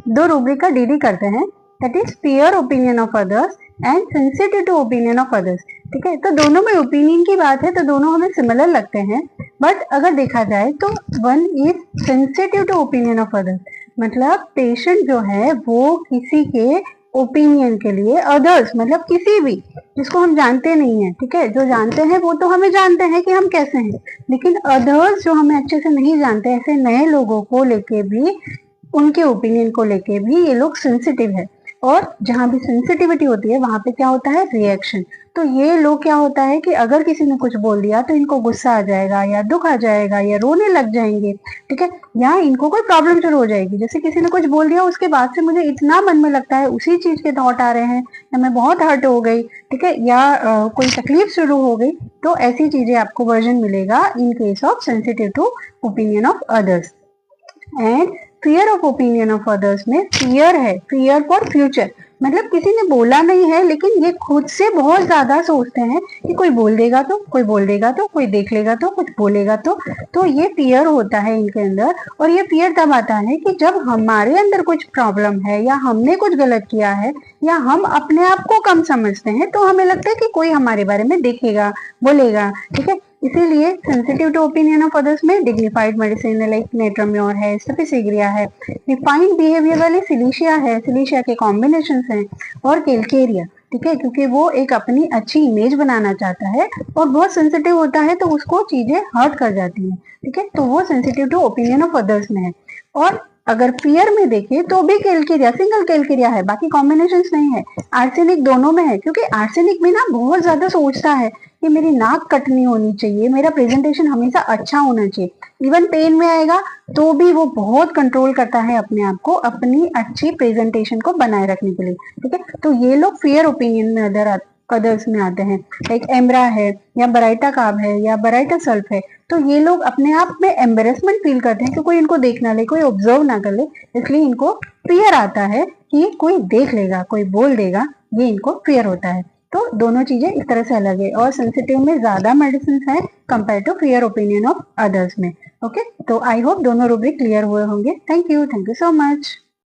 दो रूब्रिक का डीडी करते हैं, that is fear opinion of others and sensitive to opinion of others. ठीक है, तो दोनों में ओपिनियन की बात है तो दोनों हमें सिमिलर लगते हैं, बट अगर देखा जाए तो one is sensitive to opinion of others, मतलब पेशेंट जो है वो किसी के ओपिनियन के लिए, अदर्स मतलब किसी भी जिसको हम जानते नहीं है, ठीक है, जो जानते हैं वो तो हमें जानते हैं कि हम कैसे हैं, लेकिन अदर्स जो हमें अच्छे से नहीं जानते, ऐसे नए लोगों को लेके भी, उनके ओपिनियन को लेके भी ये लोग सेंसिटिव है। और जहां भी सेंसिटिविटी होती है वहां पे क्या होता है, रिएक्शन। तो ये लोग क्या होता है कि अगर किसी ने कुछ बोल दिया तो इनको गुस्सा आ जाएगा या दुख आ जाएगा या रोने लग जाएंगे, ठीक है, या इनको कोई प्रॉब्लम शुरू हो जाएगी। जैसे किसी ने कुछ बोल दिया, उसके बाद से मुझे इतना मन में लगता है, उसी चीज के थॉट आ रहे हैं, या मैं बहुत हर्ट हो गई, ठीक है, या कोई तकलीफ शुरू हो गई, तो ऐसी चीजें आपको वर्जन मिलेगा in case of sensitive to opinion of others. And fear of opinion of others में फियर है, फियर फॉर फ्यूचर, मतलब किसी ने बोला नहीं है लेकिन ये खुद से बहुत ज्यादा सोचते हैं कि कोई बोल देगा तो, कोई बोल देगा तो, कोई देख लेगा तो, कुछ बोलेगा तो ये फियर होता है इनके अंदर। और ये फियर तब आता है कि जब हमारे अंदर कुछ प्रॉब्लम है या हमने कुछ गलत किया है या हम अपने आप को कम समझते हैं, तो हमें लगता है कि कोई हमारे बारे में देखेगा, बोलेगा, ठीक है। इसीलिए sensitive to opinion of others में डिग्निफाइड मेडिसिन लाइक नेट्राम्योर है, स्टेपिसिग्रिया है, रिफाइंड बिहेवियर वाले सिलिशिया है, सिलिशिया के कॉम्बिनेशन हैं, और केल्केरिया, ठीक है, क्योंकि वो एक अपनी अच्छी इमेज बनाना चाहता है और बहुत सेंसिटिव होता है तो उसको चीजें हर्ट कर जाती हैं, ठीक है, तो वो sensitive to opinion of others में है। और अगर फियर में देखें तो भी केल्केरिया, सिंगल केल्केरिया है, बाकी कॉम्बिनेशंस नहीं है। आर्सेनिक दोनों में है, क्योंकि आर्सेनिक भी ना बहुत ज्यादा सोचता है कि मेरी नाक कट नहीं होनी चाहिए, मेरा प्रेजेंटेशन हमेशा अच्छा होना चाहिए। इवन पेन में आएगा तो भी वो बहुत कंट्रोल करता है अपने आप को, अपनी अच्छी प्रेजेंटेशन को बनाए रखने के लिए, ठीक है। तो ये लोग फियर ओपिनियन में अदर्स में आते हैं, लाइक एम्ब्रा है या बराइटा काब है या बराइटा सल्फ है। तो ये लोग अपने आप में एम्बेरसमेंट फील करते हैं कि कोई इनको देख ना ले, कोई ऑब्जर्व ना कर ले, इसलिए इनको फियर आता है कि कोई देख लेगा, कोई बोल देगा, ये इनको फियर होता है। तो दोनों चीजें इस तरह से अलग है, और सेंसिटिव में ज्यादा मेडिसिन है compare to fear opinion of others में। ओके, तो आई होप दोनों रूब्रिक क्लियर हुए होंगे। Thank you so much.